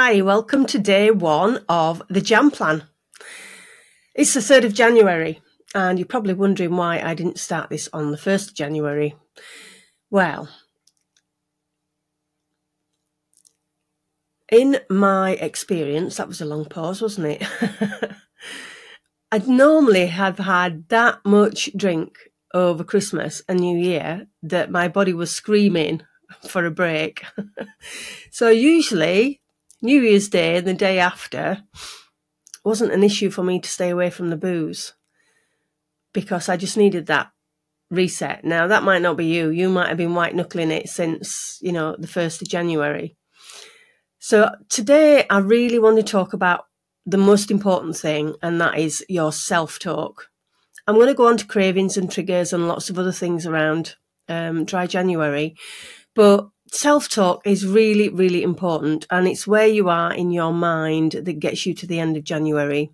Hi, welcome to day one of the Jam Plan. It's the 3rd of January, and you're probably wondering why I didn't start this on the 1st of January. Well, in my experience, that was a long pause, wasn't it? I'd normally have had that much drink over Christmas and New Year that my body was screaming for a break. So usually, New Year's Day and the day after wasn't an issue for me to stay away from the booze because I just needed that reset. Now, that might not be you. You might have been white knuckling it since, the 1st of January. So today I really want to talk about the most important thing, and that is your self-talk. I'm going to go on to cravings and triggers and lots of other things around dry January, but self-talk is really, really important, and it's where you are in your mind that gets you to the end of January.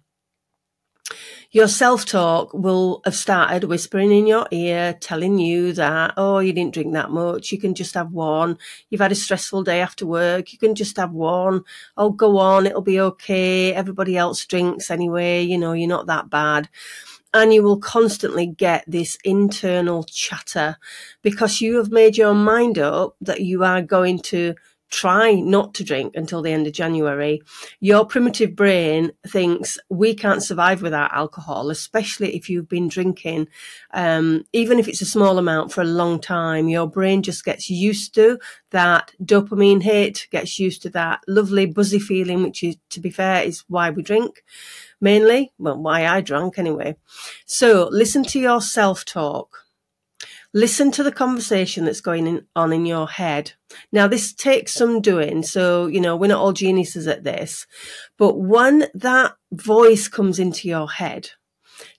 Your self-talk will have started whispering in your ear, telling you that, oh, you didn't drink that much, you can just have one. You've had a stressful day after work, you can just have one. Oh, go on, it'll be okay. Everybody else drinks anyway, you're not that bad. And you will constantly get this internal chatter because you have made your mind up that you are going to try not to drink until the end of January. Your primitive brain thinks we can't survive without alcohol, especially if you've been drinking, even if it's a small amount for a long time. Your brain just gets used to that dopamine hit, gets used to that lovely buzzy feeling, which is, to be fair, is why we drink. Mainly, well, why I drank anyway. So listen to your self-talk. Listen to the conversation that's going on in your head. Now, this takes some doing, so, we're not all geniuses at this. But when that voice comes into your head,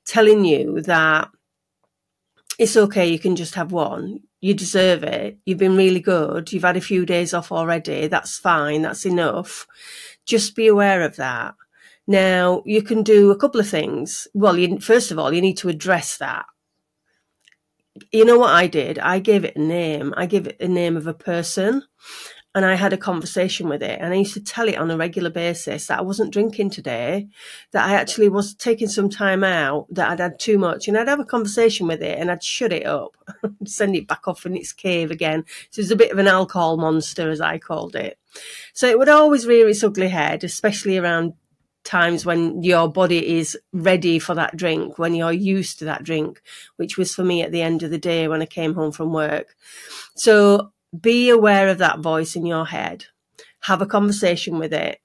telling you that it's okay, you can just have one, you deserve it, you've been really good, you've had a few days off already, that's fine, that's enough. Just be aware of that. Now, you can do a couple of things. Well, first of all, you need to address that. You know what I did? I gave it a name. I gave it a name of a person, and I had a conversation with it. And I used to tell it on a regular basis that I wasn't drinking today, that I actually was taking some time out, that I'd had too much. And I'd have a conversation with it and I'd shut it up, send it back off in its cave again. So it was a bit of an alcohol monster, as I called it. So it would always rear its ugly head, especially around times when your body is ready for that drink, when you're used to that drink, which was for me at the end of the day when I came home from work. So be aware of that voice in your head. Have a conversation with it.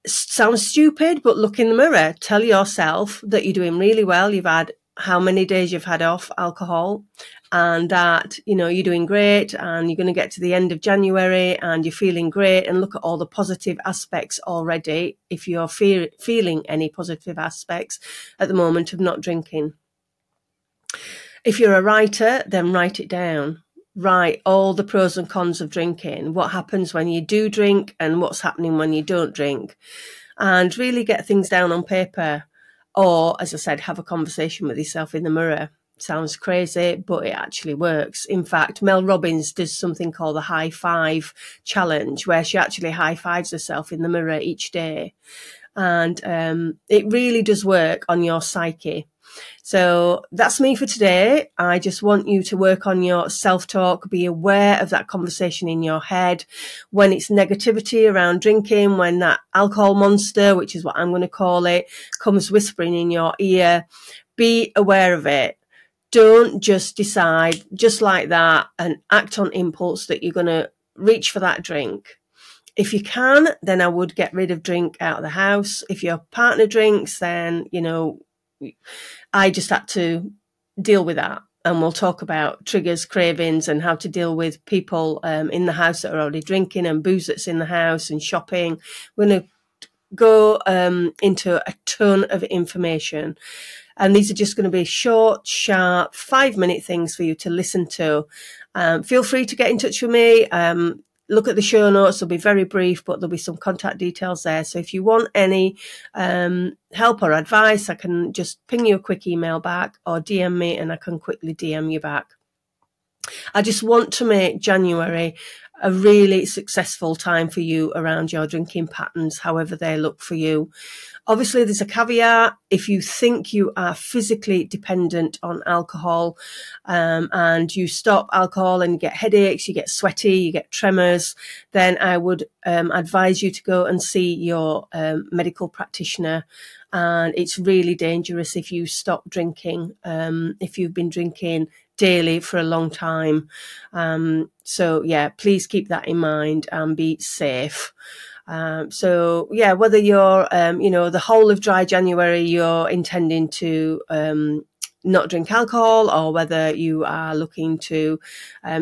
Sounds stupid, but look in the mirror. Tell yourself that you're doing really well. You've had how many days you've had off alcohol, and that, you're doing great, and you're going to get to the end of January and you're feeling great, and look at all the positive aspects already, if you're feeling any positive aspects at the moment of not drinking. If you're a writer, then write it down. Write all the pros and cons of drinking, what happens when you do drink and what's happening when you don't drink, and really get things down on paper. Or, as I said, have a conversation with yourself in the mirror. Sounds crazy, but it actually works. In fact, Mel Robbins does something called the high five challenge, where she actually high fives herself in the mirror each day. And it really does work on your psyche. So that's me for today. I just want you to work on your self-talk, be aware of that conversation in your head. When it's negativity around drinking, when that alcohol monster, which is what I'm going to call it, comes whispering in your ear, be aware of it. Don't just decide just like that and act on impulse that you're going to reach for that drink. If you can, then I would get rid of drink out of the house. If your partner drinks, then, I just had to deal with that. And we'll talk about triggers, cravings, and how to deal with people in the house that are already drinking, and booze that's in the house, and shopping. We're going to go into a ton of information. And these are just going to be short, sharp, 5-minute things for you to listen to. Feel free to get in touch with me. Look at the show notes. They'll be very brief, but there'll be some contact details there. So if you want any help or advice, I can just ping you a quick email back, or DM me and I can quickly DM you back. I just want to make January a really successful time for you around your drinking patterns, however they look for you. Obviously, there's a caveat. If you think you are physically dependent on alcohol, and you stop alcohol and you get headaches, you get sweaty, you get tremors, then I would advise you to go and see your medical practitioner. And it's really dangerous if you stop drinking, if you've been drinking daily for a long time. So yeah, please keep that in mind and be safe. So yeah, whether you're, the whole of dry January, you're intending to, not drink alcohol, or whether you are looking to,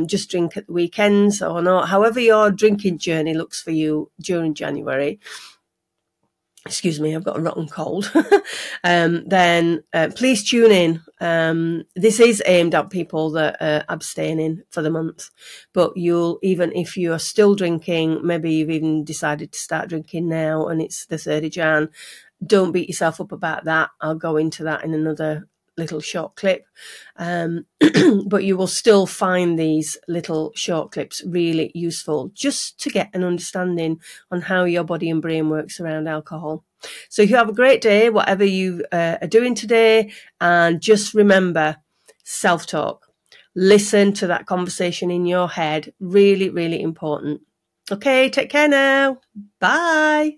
just drink at the weekends or not, however your drinking journey looks for you during January. Excuse me, I've got a rotten cold. Then please tune in. This is aimed at people that are abstaining for the month, but even if you're still drinking, maybe you've even decided to start drinking now and it's the 3rd of Jan, don't beat yourself up about that. I'll go into that in another little short clip. But you will still find these little short clips really useful, just to get an understanding on how your body and brain works around alcohol. So you have a great day, whatever you are doing today, and just remember, self-talk. Listen to that conversation in your head. Really, really important. Okay, take care now. Bye.